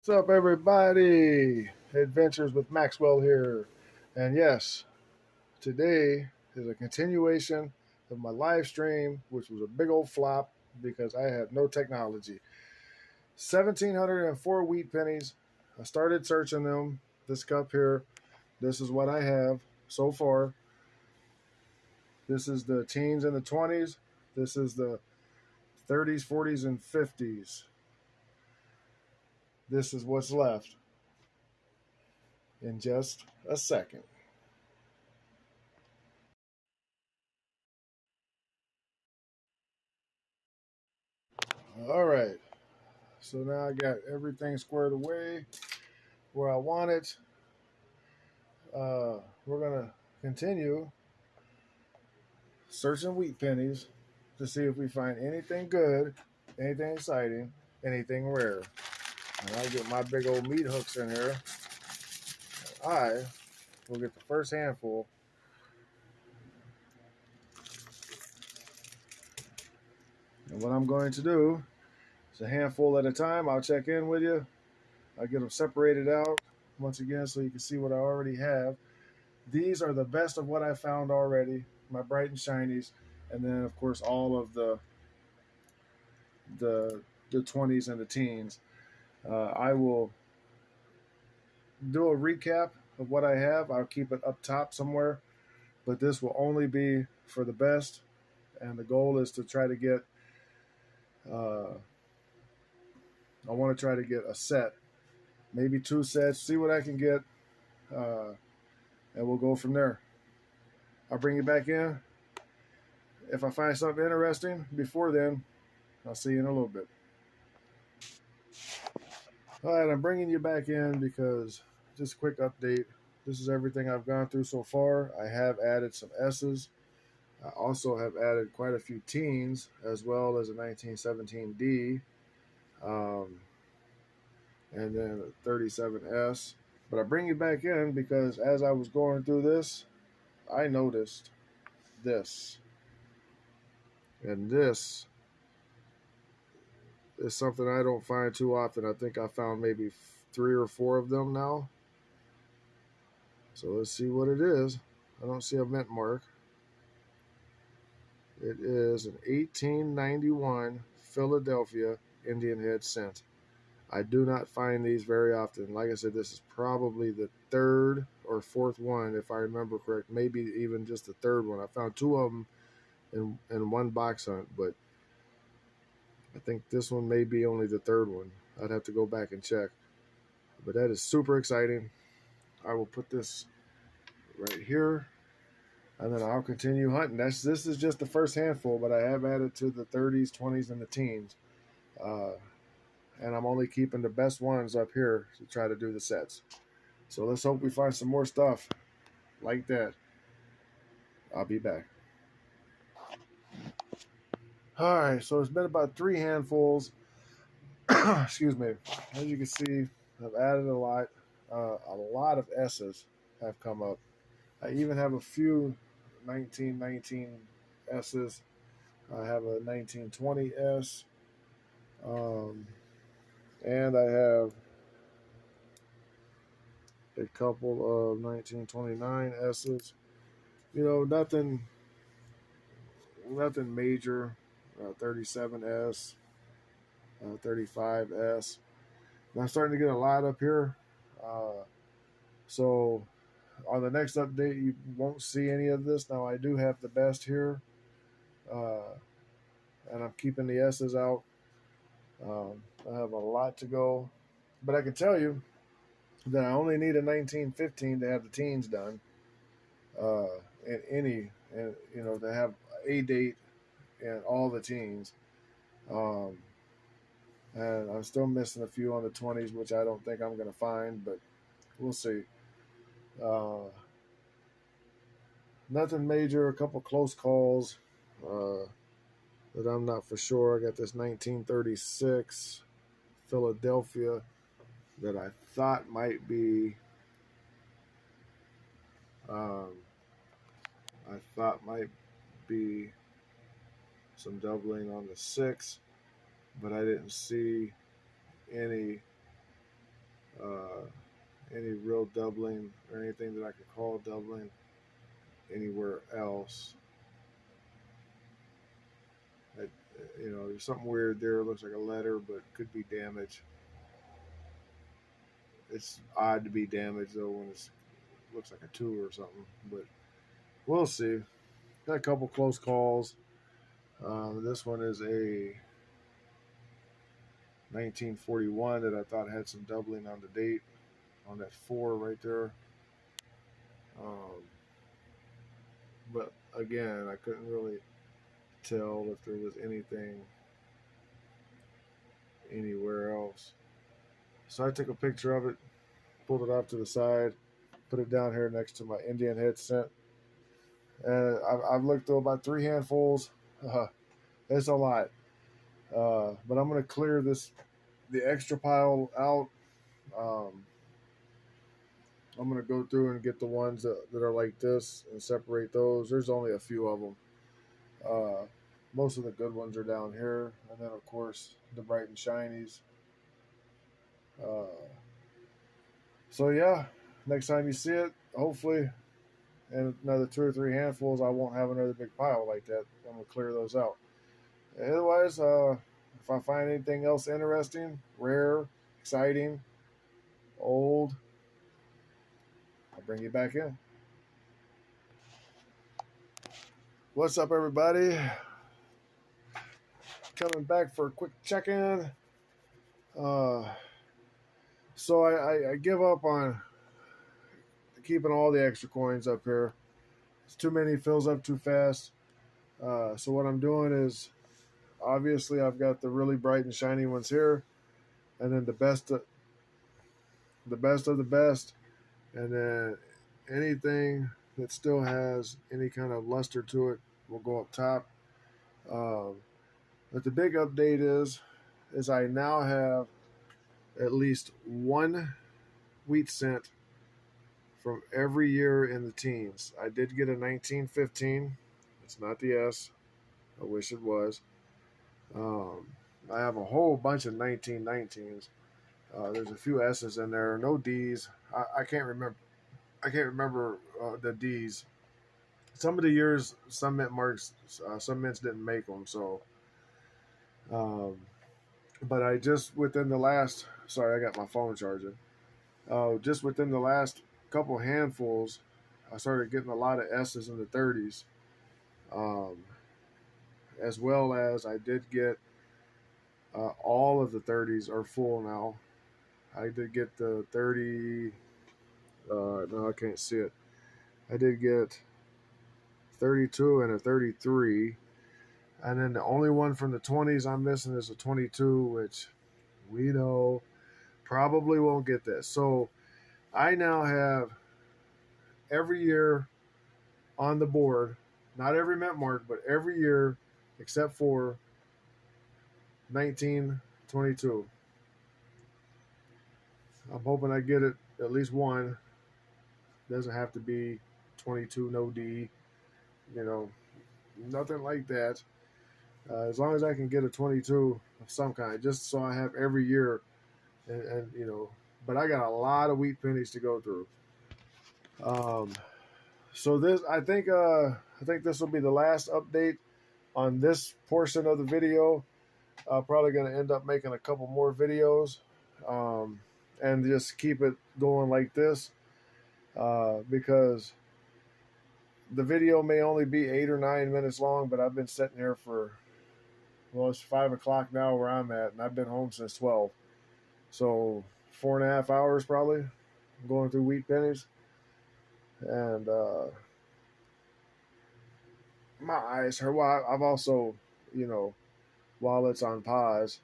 What's up, everybody? Adventures with Maxwell here. And yes, today is a continuation of my live stream, which was a big old flop because I had no technology. 1,704 wheat pennies. I started searching them. This cup here, this is what I have so far. This is the teens and the 20s. This is the 30s, 40s, and 50s. This is what's left in just a second. All right. So now I got everything squared away where I want it. We're going to continue searching wheat pennies to see if we find anything good, anything exciting, anything rare. And I get my big old meat hooks in here. I will get the first handful. And what I'm going to do is a handful at a time. I'll check in with you. I'll get them separated out once again so you can see what I already have. These are the best of what I found already, my bright and shinies, and then of course all of the the 20s and the teens. I will do a recap of what I have. I'll keep it up top somewhere, but this will only be for the best, and the goal is to try to get. I want to try to get a set, maybe two sets. See what I can get, uh, and we'll go from there. I'll bring you back in if I find something interesting. Before then, I'll see you in a little bit. All right, I'm bringing you back in because just a quick update. This is everything I've gone through so far. I have added some S's. I also have added quite a few teens as well as a 1917D um, and then a 37S. But I bring you back in because as I was going through this, I noticed this. And this is something I don't find too often. I think I found maybe three or four of them now. So let's see what it is. I don't see a mint mark. It is an 1891 Philadelphia Indian head cent. I do not find these very often. Like I said, this is probably the third or fourth one, if I remember correct. Maybe even just the third one. I found two of them in one box hunt, but I think this one may be only the third one. I'd have to go back and check. But that is super exciting. I will put this right here, and then I'll continue hunting. This is just the first handful, but I have added to the 30s, 20s, and the teens. Uh, and I'm only keeping the best ones up here to try to do the sets. So let's hope we find some more stuff like that. I'll be back. All right, so it's been about three handfuls. Excuse me. As you can see, I've added a lot. A lot of S's have come up. I even have a few 1919 S's. I have a 1920 S. Um, and I have a couple of 1929 S's. You know, nothing major. 37S, 35S. And I'm starting to get a lot up here. So on the next update, you won't see any of this. Now I do have the best here, uh, and I'm keeping the S's out. I have a lot to go, but I can tell you that I only need a 1915 to have the teens done. Uh, and to have a date and all the teens. Um, and I'm still missing a few on the 20s, which I don't think I'm going to find, but we'll see. Uh, Nothing major, a couple close calls that I'm not for sure. I got this 1936 Philadelphia that I thought might be um, some doubling on the six, but I didn't see any any real doubling or anything that I could call doubling anywhere else. I, there's something weird there. It looks like a letter, but could be damage. It's odd to be damaged though when it looks like a 2 or something. But we'll see. Got a couple close calls. This one is a 1941 that I thought had some doubling on the date on that 4 right there. Um, but again, I couldn't really tell if there was anything anywhere else. So I took a picture of it, pulled it off to the side, put it down here next to my Indian head scent. And I've looked through about 3 handfuls. It's a lot. But I'm going to clear the extra pile out. I'm going to go through and get the ones that are like this and separate those. There's only a few of them. Most of the good ones are down here. And then, of course, the bright and shinies. So, yeah, next time you see it, hopefully, in another 2 or 3 handfuls, I won't have another big pile like that. I'm going to clear those out. Otherwise, if I find anything else interesting, rare, exciting, old, I'll bring you back in. What's up, everybody? Coming back for a quick check-in. So I give up on keeping all the extra coins up here. It's too many, fills up too fast. So what I'm doing is, obviously, I've got the really bright and shiny ones here, and then the best of the best, and then anything that still has any kind of luster to it will go up top. But the big update is I now have at least one wheat cent from every year in the teens. I did get a 1915. It's not the S. I wish it was. I have a whole bunch of 1919s. There's a few S's in there, no D's. I can't remember. I can't remember the D's. Some of the years, some mint marks, some mints didn't make them. So, but I just within the last. Sorry, I got my phone charging. Just within the last couple handfuls, I started getting a lot of S's in the 30s, as well as I did get all of the 30s are full now. I did get the 30. No, I can't see it. I did get 32 and a 33. And then the only one from the 20s I'm missing is a 22, which we know probably won't get this. So I now have every year on the board, not every mint mark, but every year except for 1922. I'm hoping I get it at least one. Doesn't have to be 22, no D, nothing like that. As long as I can get a 22 of some kind, just so I have every year, and but I got a lot of wheat pennies to go through. So this, I think this will be the last update on this portion of the video. I'm probably going to end up making a couple more videos, and just keep it going like this, because the video may only be 8 or 9 minutes long, but I've been sitting here for, well, it's 5 o'clock now where I'm at, and I've been home since 12. So 4.5 hours probably going through wheat pennies. And my eyes hurt. Well, I've also, while it's on pause,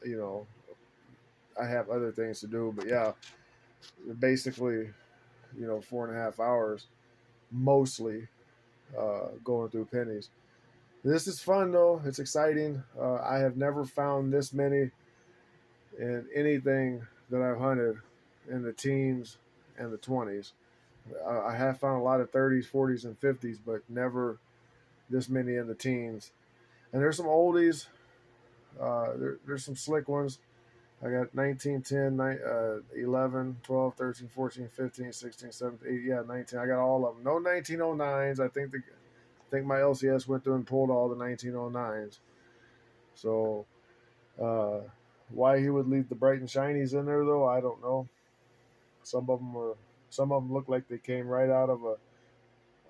I have other things to do. But yeah, basically, 4.5 hours mostly going through pennies. This is fun though. It's exciting. I have never found this many in anything that I've hunted in the teens and the 20s. I have found a lot of 30s, 40s, and 50s, but never this many in the teens. And there's some oldies. There's some slick ones. I got 19, 10, 11, 12, 13, 14, 15, 16, 17, 8. Yeah, 19. I got all of them. No 1909s. I think my LCS went through and pulled all the 1909s. So uh, why he would leave the bright and shinies in there though, I don't know. Some of them look like they came right out of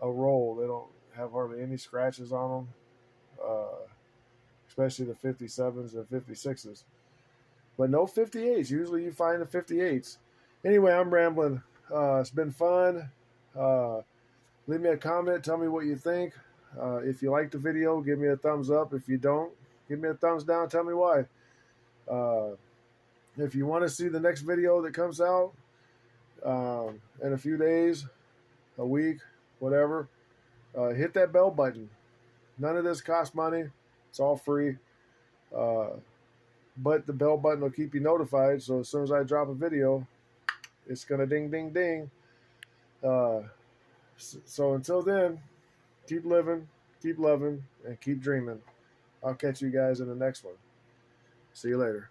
a roll. They don't have hardly any scratches on them, especially the 57s and 56s. But no 58s. Usually you find the 58s. Anyway, I'm rambling. It's been fun. Uh, leave me a comment. Tell me what you think. If you like the video, give me a thumbs up. If you don't, give me a thumbs down. Tell me why. Uh, if you want to see the next video that comes out in a few days, a week, whatever, hit that bell button. None of this costs money. It's all free. Uh, but the bell button will keep you notified. So as soon as I drop a video, it's going to ding, ding, ding. So until then, keep living, keep loving, and keep dreaming. I'll catch you guys in the next one. See you later.